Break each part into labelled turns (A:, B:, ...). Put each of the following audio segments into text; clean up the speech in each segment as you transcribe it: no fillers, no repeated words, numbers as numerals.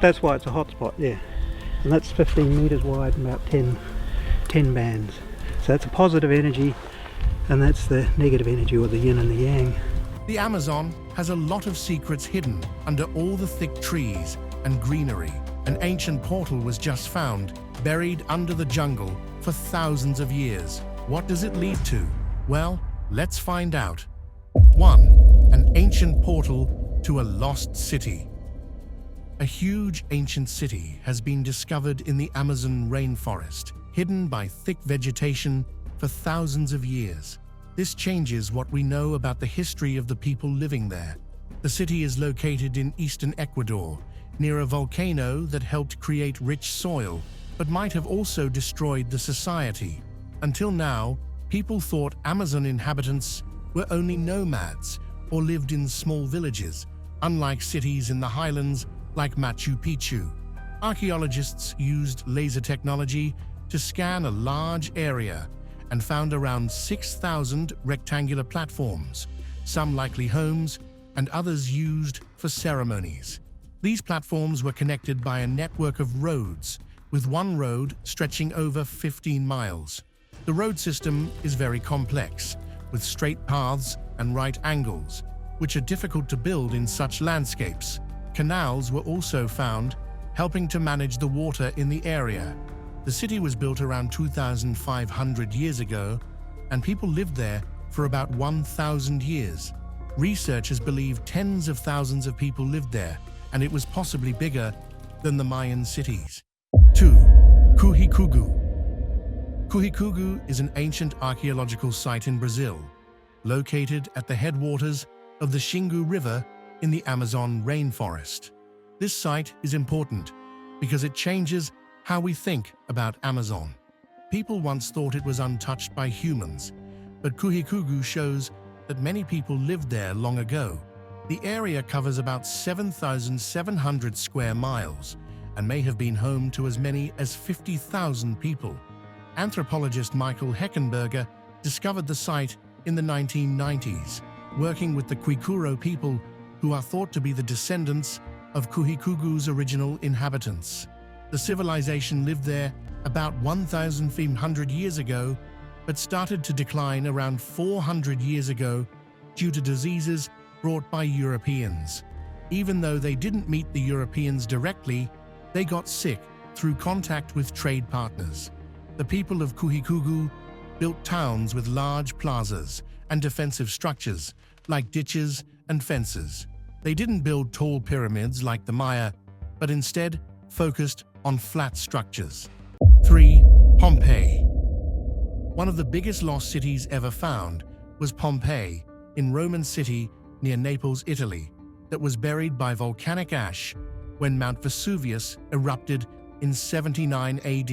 A: That's why it's a hotspot, yeah. And that's 15 metres wide and about 10 bands. So that's a positive energy, and that's the negative energy, or the yin and the yang.
B: The Amazon has a lot of secrets hidden under all the thick trees and greenery. An ancient portal was just found, buried under the jungle for thousands of years. What does it lead to? Well, let's find out. 1. An ancient portal to a lost city. A huge ancient city has been discovered in the Amazon rainforest, hidden by thick vegetation for thousands of years. This changes what we know about the history of the people living there. The city is located in eastern Ecuador, near a volcano that helped create rich soil, but might have also destroyed the society. Until now, people thought Amazon inhabitants were only nomads or lived in small villages, unlike cities in the highlands like Machu Picchu. Archaeologists used laser technology to scan a large area and found around 6,000 rectangular platforms, some likely homes and others used for ceremonies. These platforms were connected by a network of roads, with one road stretching over 15 miles. The road system is very complex, with straight paths and right angles, which are difficult to build in such landscapes. Canals were also found, helping to manage the water in the area. The city was built around 2,500 years ago, and people lived there for about 1,000 years. Researchers believe tens of thousands of people lived there, and it was possibly bigger than the Mayan cities. 2. Cujicugu. Cujicugu is an ancient archaeological site in Brazil, located at the headwaters of the Xingu River in the Amazon rainforest. This site is important because it changes how we think about Amazon. People once thought it was untouched by humans, but Cujicugu shows that many people lived there long ago. The area covers about 7,700 square miles and may have been home to as many as 50,000 people. Anthropologist Michael Heckenberger discovered the site in the 1990s, working with the Kwikuro people, who are thought to be the descendants of Cujicugu's original inhabitants. The civilization lived there about 1,500 years ago, but started to decline around 400 years ago due to diseases brought by Europeans. Even though they didn't meet the Europeans directly, they got sick through contact with trade partners. The people of Cujicugu built towns with large plazas and defensive structures, like ditches and fences. They didn't build tall pyramids like the Maya, but instead focused on flat structures. 3. Pompeii. One of the biggest lost cities ever found was Pompeii, in Roman city near Naples, Italy, that was buried by volcanic ash when Mount Vesuvius erupted in 79 AD.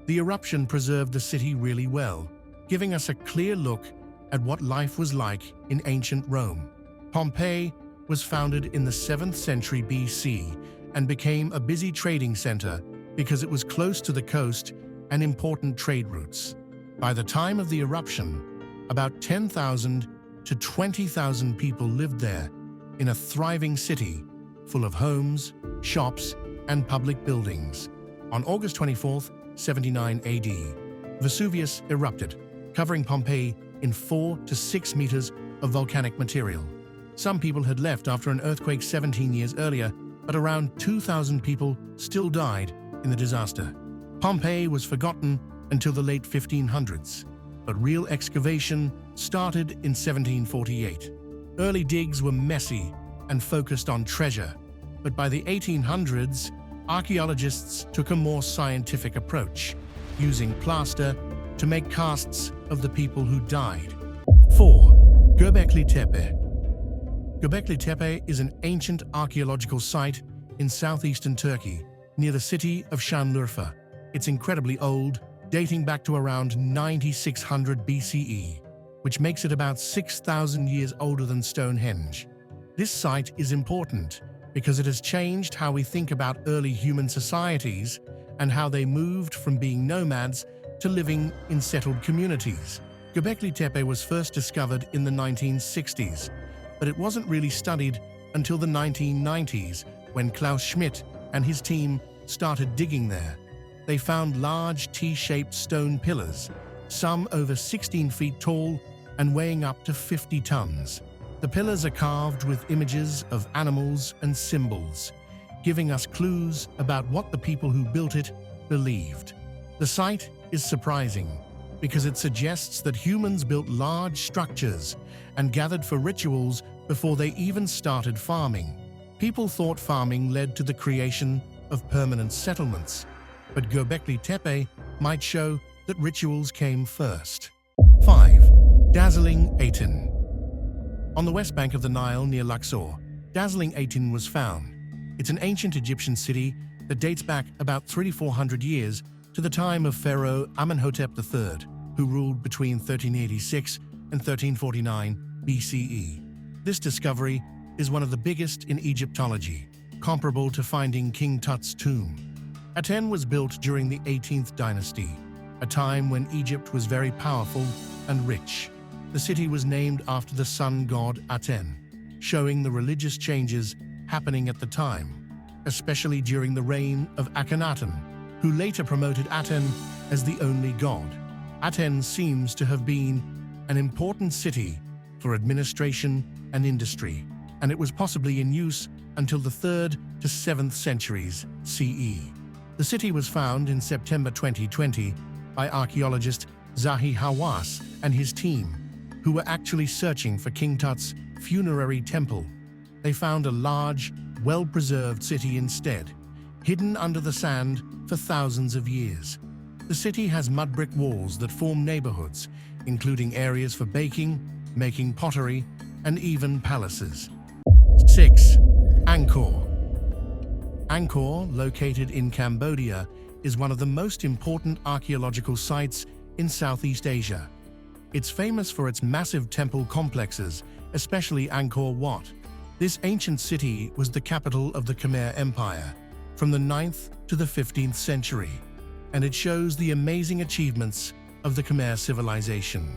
B: The eruption preserved the city really well, giving us a clear look at what life was like in ancient Rome. Pompeii was founded in the 7th century BC and became a busy trading center because it was close to the coast and important trade routes. By the time of the eruption, about 10,000 to 20,000 people lived there, in a thriving city full of homes, shops, and public buildings. On August 24th, 79 AD, Vesuvius erupted, covering Pompeii in 4 to 6 meters of volcanic material. Some people had left after an earthquake 17 years earlier, but around 2,000 people still died in the disaster. Pompeii was forgotten until the late 1500s, but real excavation started in 1748. Early digs were messy and focused on treasure, but by the 1800s, archaeologists took a more scientific approach, using plaster to make casts of the people who died. 4. Göbekli Tepe. Göbekli Tepe is an ancient archaeological site in southeastern Turkey, near the city of Şanlıurfa. It's incredibly old, dating back to around 9600 BCE, which makes it about 6,000 years older than Stonehenge. This site is important because it has changed how we think about early human societies and how they moved from being nomads to living in settled communities. Göbekli Tepe was first discovered in the 1960s, but it wasn't really studied until the 1990s when Klaus Schmidt and his team started digging there. They found large T-shaped stone pillars, some over 16 feet tall and weighing up to 50 tons. The pillars are carved with images of animals and symbols, giving us clues about what the people who built it believed. The site is surprising because it suggests that humans built large structures and gathered for rituals before they even started farming. People thought farming led to the creation of permanent settlements, but Göbekli Tepe might show that rituals came first. 5. Dazzling Aten. On the west bank of the Nile near Luxor, Dazzling Aten was found. It's an ancient Egyptian city that dates back about 3,400 years to the time of Pharaoh Amenhotep III, who ruled between 1386 and 1349 BCE. This discovery is one of the biggest in Egyptology, comparable to finding King Tut's tomb. Aten was built during the 18th dynasty, a time when Egypt was very powerful and rich. The city was named after the sun god Aten, showing the religious changes happening at the time, especially during the reign of Akhenaten, who later promoted Aten as the only god. Aten seems to have been an important city for administration and industry, and it was possibly in use until the 3rd to 7th centuries CE. The city was found in September 2020 by archaeologist Zahi Hawass and his team, who were actually searching for King Tut's funerary temple. They found a large, well-preserved city instead, hidden under the sand for thousands of years. The city has mud brick walls that form neighborhoods, including areas for baking, making pottery, and even palaces. 6. Angkor. Angkor, located in Cambodia, is one of the most important archaeological sites in Southeast Asia. It's famous for its massive temple complexes, especially Angkor Wat. This ancient city was the capital of the Khmer Empire from the 9th to the 15th century, and it shows the amazing achievements of the Khmer civilization.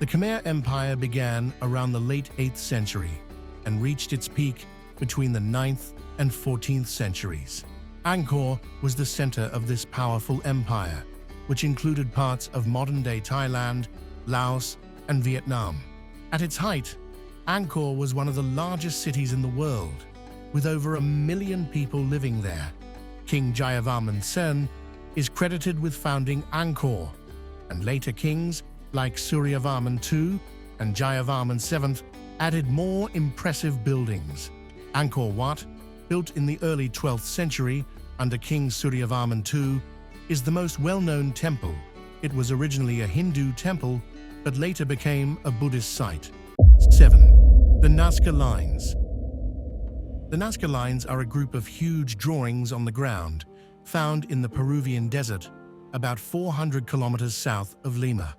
B: The Khmer Empire began around the late 8th century and reached its peak between the 9th and 14th centuries. Angkor was the center of this powerful empire, which included parts of modern-day Thailand, Laos, and Vietnam. At its height, Angkor was one of the largest cities in the world, with over 1 million people living there. King Jayavarman Sen is credited with founding Angkor, and later kings like Suryavarman II and Jayavarman VII added more impressive buildings. Angkor Wat, built in the early 12th century under King Suryavarman II, is the most well-known temple. It was originally a Hindu temple, but later became a Buddhist site. 7. The Nazca Lines. The Nazca Lines are a group of huge drawings on the ground found in the Peruvian desert, about 400 kilometers south of Lima.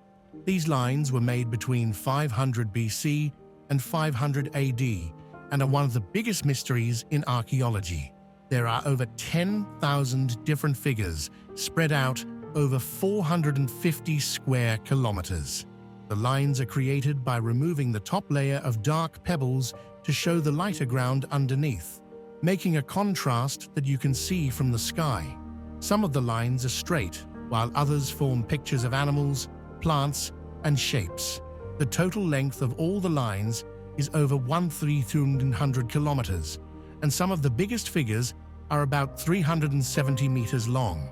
B: These lines were made between 500 BC and 500 AD and are one of the biggest mysteries in archaeology. There are over 10,000 different figures spread out over 450 square kilometers. The lines are created by removing the top layer of dark pebbles to show the lighter ground underneath, making a contrast that you can see from the sky. Some of the lines are straight, while others form pictures of animals, plants, and shapes. The total length of all the lines is over 1,300 kilometers, and some of the biggest figures are about 370 meters long.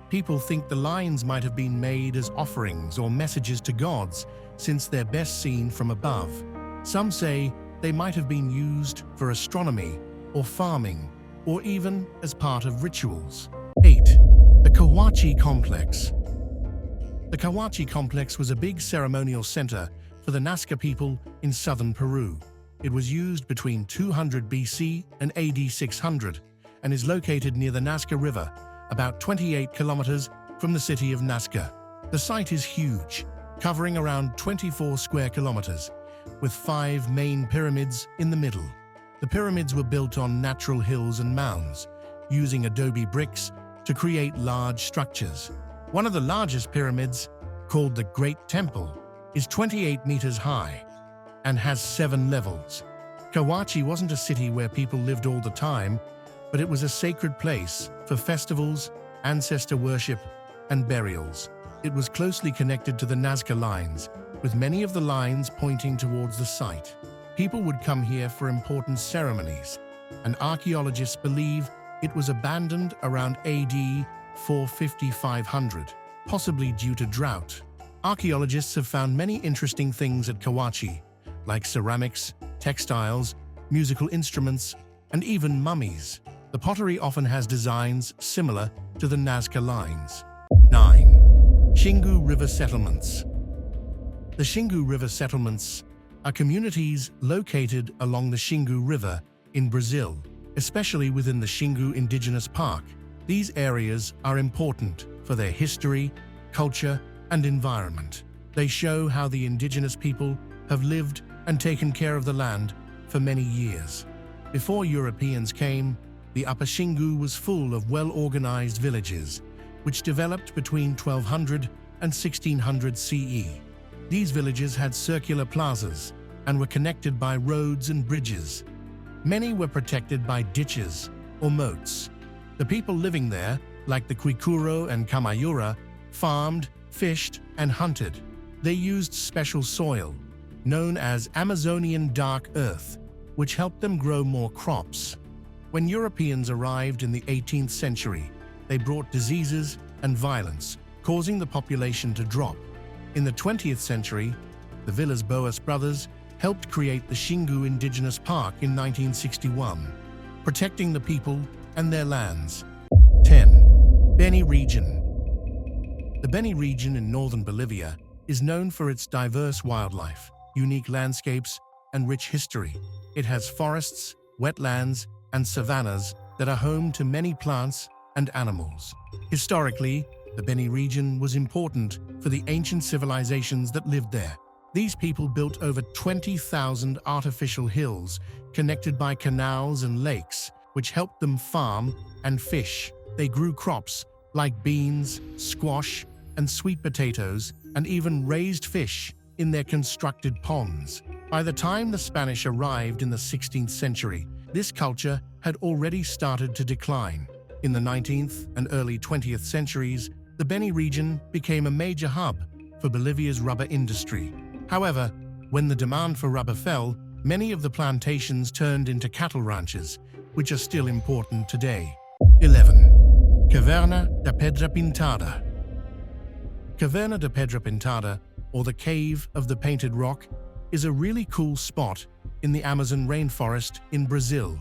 B: People think the lines might have been made as offerings or messages to gods, since they're best seen from above. Some say they might have been used for astronomy or farming, or even as part of rituals. 8. The Cahuachi Complex. The Cahuachi Complex was a big ceremonial center for the Nazca people in southern Peru. It was used between 200 BC and AD 600 and is located near the Nazca River, about 28 kilometers from the city of Nazca. The site is huge, covering around 24 square kilometers, with 5 main pyramids in the middle. The pyramids were built on natural hills and mounds, using adobe bricks to create large structures. One of the largest pyramids, called the Great Temple, is 28 meters high and has 7 levels. Cahuachi wasn't a city where people lived all the time, but it was a sacred place for festivals, ancestor worship, and burials. It was closely connected to the Nazca lines, with many of the lines pointing towards the site. People would come here for important ceremonies, and archaeologists believe it was abandoned around AD 450-500, possibly due to drought. Archaeologists have found many interesting things at Kawachi, like ceramics, textiles, musical instruments, and even mummies. The pottery often has designs similar to the Nazca lines. 9. Xingu River Settlements. The Xingu River settlements are communities located along the Xingu River in Brazil, especially within the Xingu Indigenous Park. These areas are important for their history, culture, and environment. They show how the indigenous people have lived and taken care of the land for many years. Before Europeans came, the Upper Xingu was full of well-organized villages, which developed between 1200 and 1600 CE. These villages had circular plazas and were connected by roads and bridges. Many were protected by ditches or moats. The people living there, like the Kwikuro and Kamayura, farmed, fished, and hunted. They used special soil, known as Amazonian dark earth, which helped them grow more crops. When Europeans arrived in the 18th century, they brought diseases and violence, causing the population to drop. In the 20th century, the Villas Boas brothers helped create the Xingu Indigenous Park in 1961, protecting the people and their lands. 10. Beni Region. The Beni region in northern Bolivia is known for its diverse wildlife, unique landscapes, and rich history. It has forests, wetlands, and savannas that are home to many plants and animals. Historically, the Beni region was important for the ancient civilizations that lived there. These people built over 20,000 artificial hills connected by canals and lakes, which helped them farm and fish. They grew crops like beans, squash, and sweet potatoes, and even raised fish in their constructed ponds. By the time the Spanish arrived in the 16th century, this culture had already started to decline. In the 19th and early 20th centuries, the Beni region became a major hub for Bolivia's rubber industry. However, when the demand for rubber fell, many of the plantations turned into cattle ranches, which are still important today. 11. Caverna da Pedra Pintada. Caverna da Pedra Pintada, or the Cave of the Painted Rock, is a really cool spot in the Amazon rainforest in Brazil.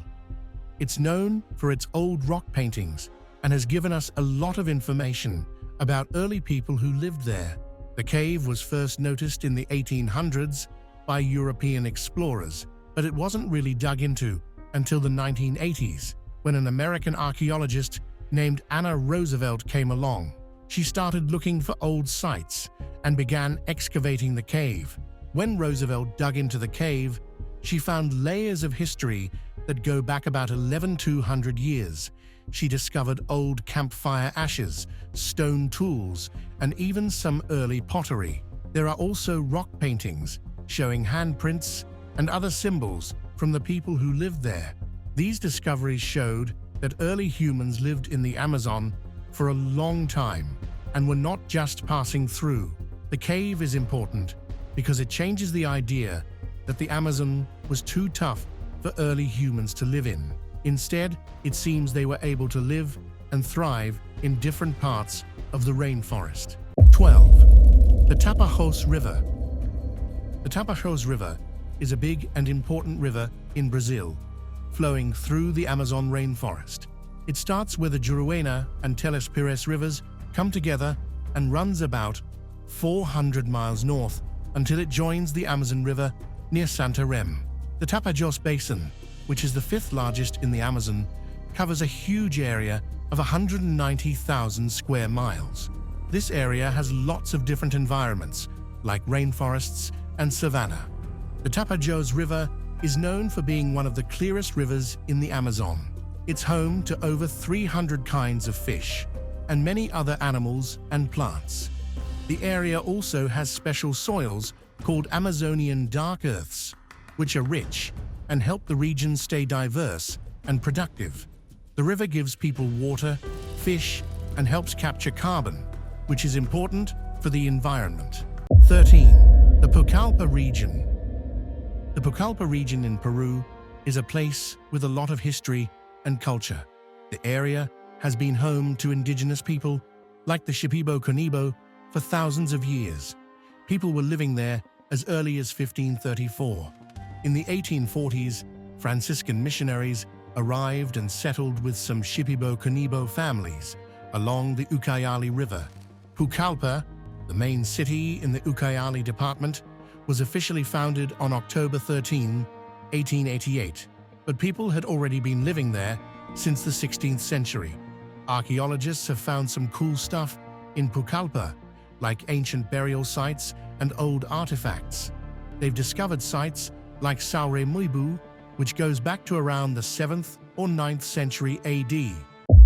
B: It's known for its old rock paintings and has given us a lot of information about early people who lived there. The cave was first noticed in the 1800s by European explorers, but it wasn't really dug into until the 1980s, when an American archaeologist named Anna Roosevelt came along. She started looking for old sites and began excavating the cave. When Roosevelt dug into the cave, she found layers of history that go back about 11,200 years. She discovered old campfire ashes, stone tools, and even some early pottery. There are also rock paintings showing handprints and other symbols from the people who lived there. These discoveries showed that early humans lived in the Amazon for a long time and were not just passing through. The cave is important because it changes the idea that the Amazon was too tough for early humans to live in. Instead, it seems they were able to live and thrive in different parts of the rainforest. 12. The Tapajós River. The Tapajós River is a big and important river in Brazil, flowing through the Amazon rainforest. It starts where the Juruena and Teles Pires rivers come together and runs about 400 miles north until it joins the Amazon River near Santarém. The Tapajós Basin, which is the fifth largest in the Amazon, covers a huge area of 190,000 square miles. This area has lots of different environments, like rainforests and savanna. The Tapajós River is known for being one of the clearest rivers in the Amazon. It's home to over 300 kinds of fish and many other animals and plants. The area also has special soils called Amazonian dark earths, which are rich and help the region stay diverse and productive. The river gives people water, fish, and helps capture carbon, which is important for the environment. 13. The Pucallpa region. The Pucallpa region in Peru is a place with a lot of history and culture. The area has been home to indigenous people like the Shipibo-Conibo for thousands of years. People were living there as early as 1534. In the 1840s, Franciscan missionaries arrived and settled with some Shipibo-Conibo families along the Ucayali River. Pucallpa, the main city in the Ucayali department, was officially founded on October 13, 1888, but people had already been living there since the 16th century. Archaeologists have found some cool stuff in Pucallpa, like ancient burial sites and old artifacts. They've discovered sites like Saure Muibu, which goes back to around the 7th or 9th century AD.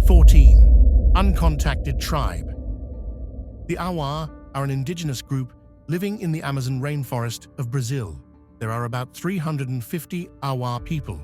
B: 14. Uncontacted tribe. The Awa are an indigenous group living in the Amazon rainforest of Brazil. There are about 350 Awa people,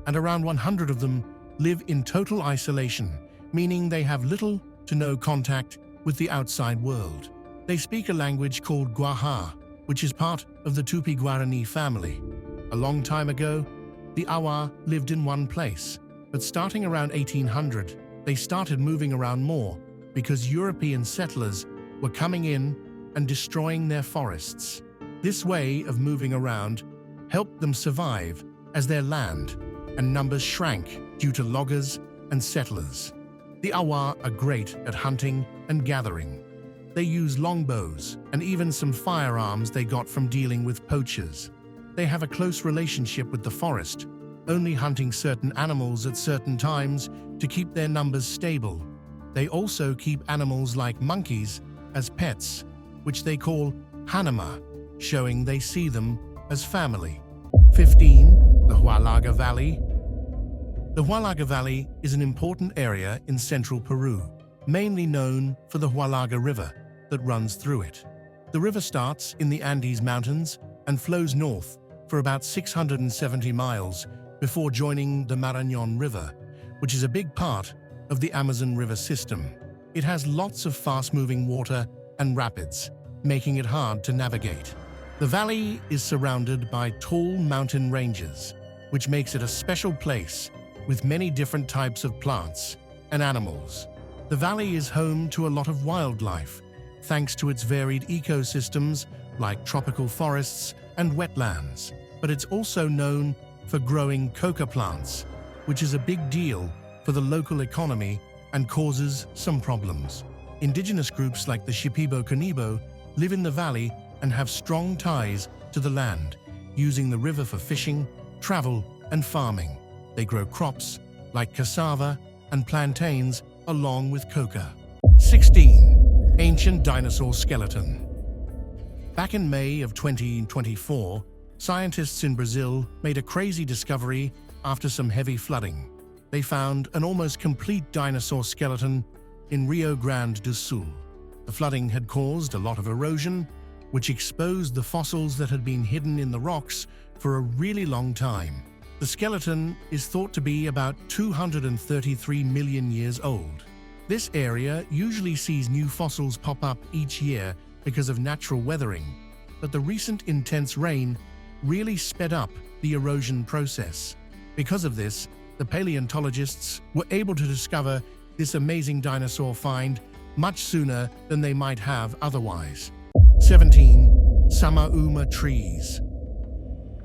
B: and around 100 of them live in total isolation, meaning they have little to no contact with the outside world. They speak a language called Guaha, which is part of the Tupi-Guarani family. A long time ago, the Awa lived in one place, but starting around 1800, they started moving around more because European settlers were coming in and destroying their forests. This way of moving around helped them survive as their land and numbers shrank due to loggers and settlers. The Awa are great at hunting and gathering. They use longbows and even some firearms they got from dealing with poachers. They have a close relationship with the forest, only hunting certain animals at certain times to keep their numbers stable. They also keep animals like monkeys as pets, which they call Hanama, showing they see them as family. 15. The Huallaga Valley. The Huallaga Valley is an important area in central Peru, mainly known for the Huallaga River that runs through it. The river starts in the Andes Mountains and flows north for about 670 miles before joining the Marañón River, which is a big part of the Amazon River system. It has lots of fast-moving water and rapids, making it hard to navigate. The valley is surrounded by tall mountain ranges, which makes it a special place with many different types of plants and animals. The valley is home to a lot of wildlife, thanks to its varied ecosystems like tropical forests and wetlands. But it's also known for growing coca plants, which is a big deal for the local economy and causes some problems. Indigenous groups like the Shipibo-Conibo live in the valley and have strong ties to the land, using the river for fishing, travel, and farming. They grow crops like cassava and plantains along with coca. 16. Ancient dinosaur skeleton. Back in May of 2024, scientists in Brazil made a crazy discovery after some heavy flooding. They found an almost complete dinosaur skeleton in Rio Grande do Sul. The flooding had caused a lot of erosion, which exposed the fossils that had been hidden in the rocks for a really long time. The skeleton is thought to be about 233 million years old. This area usually sees new fossils pop up each year because of natural weathering, but the recent intense rain really sped up the erosion process. Because of this, the paleontologists were able to discover this amazing dinosaur find much sooner than they might have otherwise. 17. Samauma trees.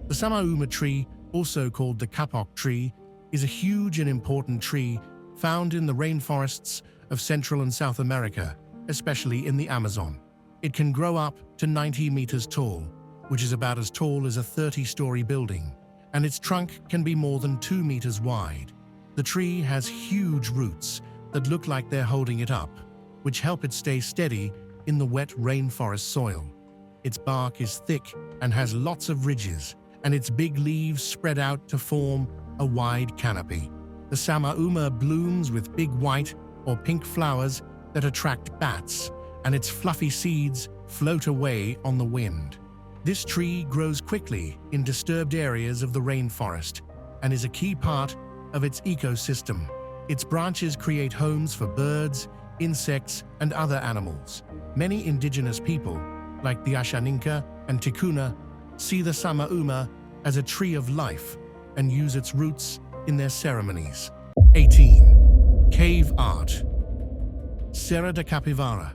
B: The Samauma tree, also called the kapok tree, is a huge and important tree found in the rainforests of Central and South America, especially in the Amazon. It can grow up to 90 meters tall, which is about as tall as a 30-story building, and its trunk can be more than 2 meters wide. The tree has huge roots that look like they're holding it up, which help it stay steady in the wet rainforest soil. Its bark is thick and has lots of ridges, and its big leaves spread out to form a wide canopy. The Samauma blooms with big white or pink flowers that attract bats, and its fluffy seeds float away on the wind. This tree grows quickly in disturbed areas of the rainforest and is a key part of its ecosystem. Its branches create homes for birds, insects, and other animals. Many indigenous people, like the Ashaninka and Tikuna, see the Samauma as a tree of life and use its roots in their ceremonies. 18. Cave art. Serra da Capivara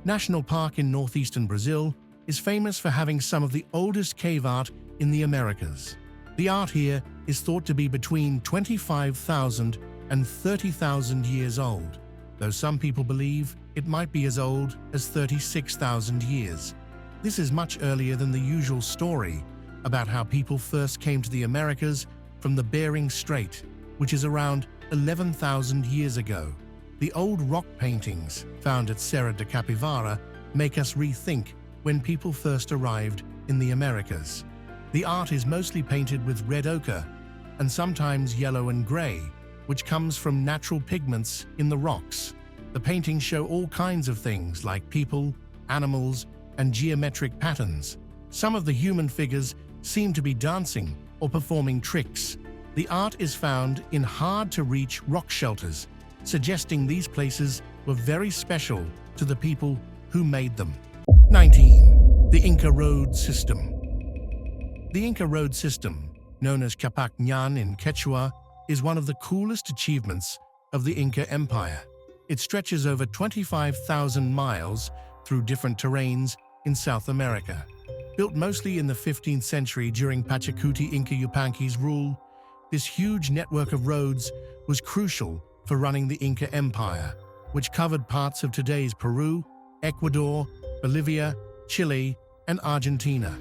B: National Park in northeastern Brazil is famous for having some of the oldest cave art in the Americas. The art here is thought to be between 25,000 and 30,000 years old, though some people believe it might be as old as 36,000 years. This is much earlier than the usual story about how people first came to the Americas from the Bering Strait, which is around 11,000 years ago. The old rock paintings found at Serra da Capivara make us rethink when people first arrived in the Americas. The art is mostly painted with red ochre and sometimes yellow and gray, which comes from natural pigments in the rocks. The paintings show all kinds of things like people, animals, and geometric patterns. Some of the human figures seem to be dancing or performing tricks. The art is found in hard-to-reach rock shelters, suggesting these places were very special to the people who made them. 19. The Inca Road System. The Inca Road System, known as Capac Ñan in Quechua, is one of the coolest achievements of the Inca Empire. It stretches over 25,000 miles through different terrains in South America. Built mostly in the 15th century during Pachacuti Inca Yupanqui's rule, this huge network of roads was crucial for running the Inca Empire, which covered parts of today's Peru, Ecuador, Bolivia, Chile, and Argentina.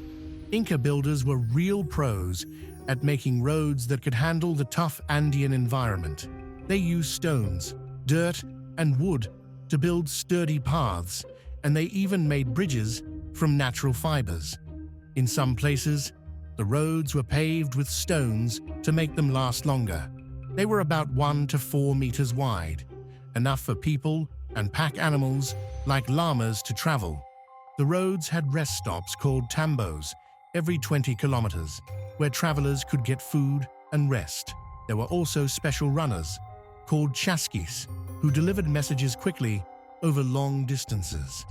B: Inca builders were real pros at making roads that could handle the tough Andean environment. They used stones, dirt, and wood to build sturdy paths, and they even made bridges from natural fibers. In some places, the roads were paved with stones to make them last longer. They were about 1 to 4 meters wide, enough for people and pack animals like llamas to travel. The roads had rest stops called tambos every 20 kilometers, where travelers could get food and rest. There were also special runners, called chasquis, who delivered messages quickly over long distances.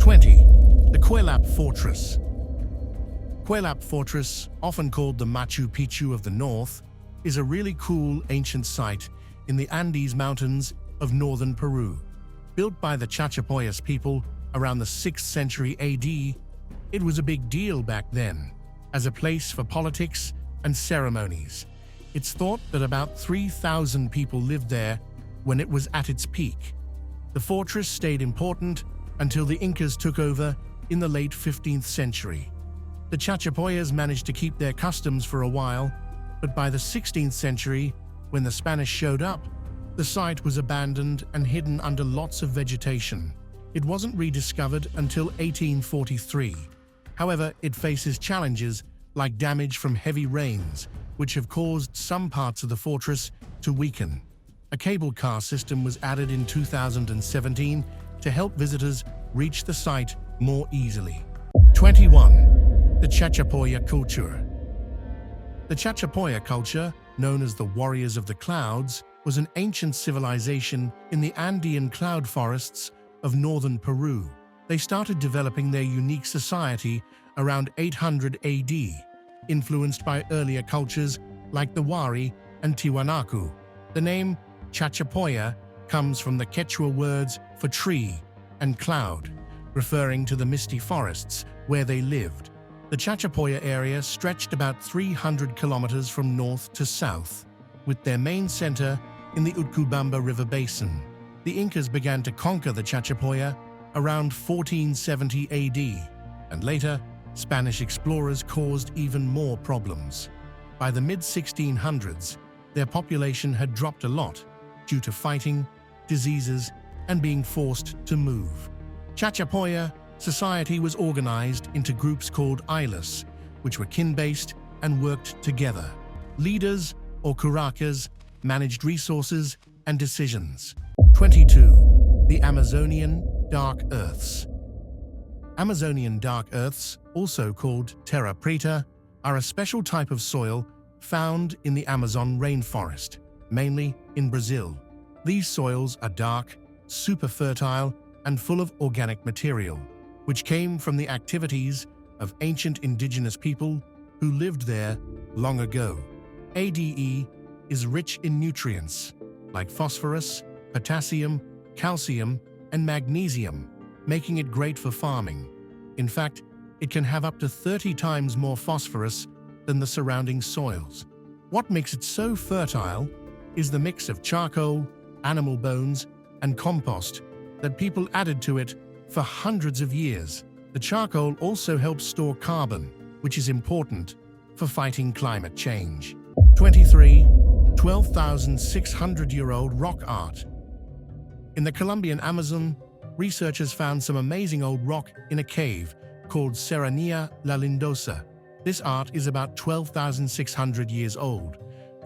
B: 20. The Cuelap Fortress. Cuelap Fortress, often called the Machu Picchu of the North, is a really cool ancient site in the Andes Mountains of northern Peru. Built by the Chachapoyas people around the 6th century AD, it was a big deal back then, as a place for politics and ceremonies. It's thought that about 3,000 people lived there when it was at its peak. The fortress stayed important until the Incas took over in the late 15th century. The Chachapoyas managed to keep their customs for a while, but by the 16th century, when the Spanish showed up, the site was abandoned and hidden under lots of vegetation. It wasn't rediscovered until 1843. However, it faces challenges like damage from heavy rains, which have caused some parts of the fortress to weaken. A cable car system was added in 2017 to help visitors reach the site more easily. 21. The Chachapoya Culture. The Chachapoya culture, known as the Warriors of the Clouds, was an ancient civilization in the Andean cloud forests of northern Peru. They started developing their unique society around 800 AD, influenced by earlier cultures like the Wari and Tiwanaku. The name Chachapoya comes from the Quechua words for tree and cloud, referring to the misty forests where they lived. The Chachapoya area stretched about 300 kilometers from north to south, with their main center in the Utcubamba River basin. The Incas began to conquer the Chachapoya around 1470 AD, and later, Spanish explorers caused even more problems. By the mid-1600s, their population had dropped a lot due to fighting, diseases, and being forced to move. Chachapoya society was organized into groups called islas, which were kin-based and worked together. Leaders, or curacas, managed resources and decisions. 22. The Amazonian Dark Earths. Amazonian dark earths, also called terra preta, are a special type of soil found in the Amazon rainforest, mainly in Brazil. These soils are dark, super fertile, and full of organic material, which came from the activities of ancient indigenous people who lived there long ago. ADE is rich in nutrients like phosphorus, potassium, calcium, and magnesium, making it great for farming. In fact, it can have up to 30 times more phosphorus than the surrounding soils. What makes it so fertile is the mix of charcoal, animal bones, and compost that people added to it for hundreds of years. The charcoal also helps store carbon, which is important for fighting climate change. 23. 12,600-year-old rock art. In the Colombian Amazon, researchers found some amazing old rock in a cave called Serranía La Lindosa. This art is about 12,600 years old,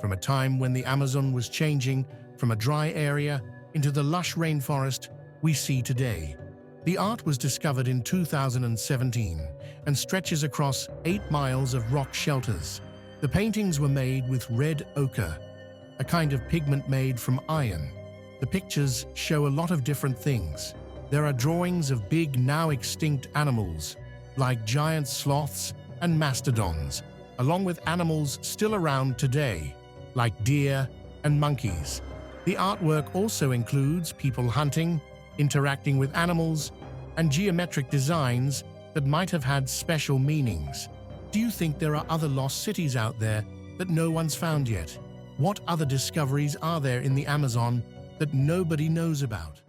B: from a time when the Amazon was changing from a dry area into the lush rainforest we see today. The art was discovered in 2017 and stretches across 8 miles of rock shelters. The paintings were made with red ochre, a kind of pigment made from iron. The pictures show a lot of different things. There are drawings of big, now extinct animals, like giant sloths and mastodons, along with animals still around today, like deer and monkeys. The artwork also includes people hunting, interacting with animals, and geometric designs that might have had special meanings. Do you think there are other lost cities out there that no one's found yet? What other discoveries are there in the Amazon that nobody knows about?